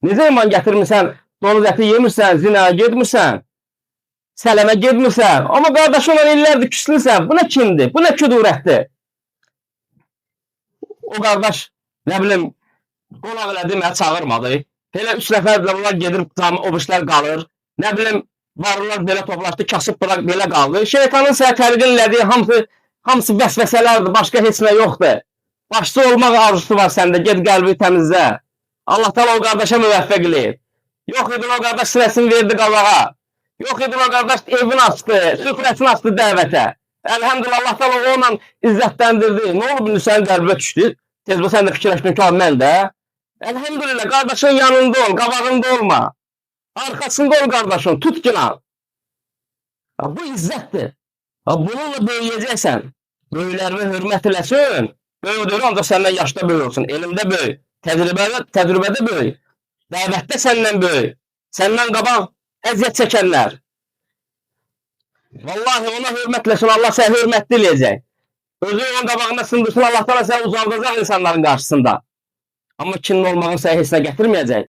Necə iman gətirmirsən, donuz əti yemirsən, zinaya getmirsən, sələmə getmirsən. Amma qardaş olan illərdir küslüsən. Bu nə kindir? Bu nə küdurətdir? O qardaş, nə bilim, qonaq elədi, məni çağırmadı. Elə 3 nəfərlə bunlar gedir, o birilər qalır. Nə bilim, varlılar belə toplaşdı, kasıb bırak belə qaldı. Şeytanın sənə təlqin elədiyi hamısı vəsvəsələrdir, başqa heç nə yoxdur. Başçı olmaq arzusu var səndə, get qəlbi təmizlə. Allah təala o qardaşa müvəffəq eləyir. Yox idi o qardaş sinəsini verdi qabağa. Yox idi o qardaş evini açdı, süfrəsini açdı dəvətə. Elhamdülillah Allah təala onunla izzətləndirdi. Nə olub indi sənin qəlbə düşdü? Tez bu sən də fikirləşdin ki, mən də. Elhamdülillah qardaşın yanında ol, qabağında olma. Arkasında ol qardaşın, tut ki lan. Bu izzətdir. Bununla böyüyəcəksən. Böyüklərinə hörmət eləsin. Böyüdür, ancaq səndən yaşda böyük olsun, elmdə böyük, təcrübədə böyük, dəvətdə səndən böyük, səndən qabaq əziyyət çəkənlər. Vallahi ona hörmətləsin, Allah səni hörmətli eləyəcək. Özü onun qabağında sındırsın, Allah təala səni uzaldacaq insanların qarşısında. Amma kinli olmağın səni heç nə gətirməyəcək.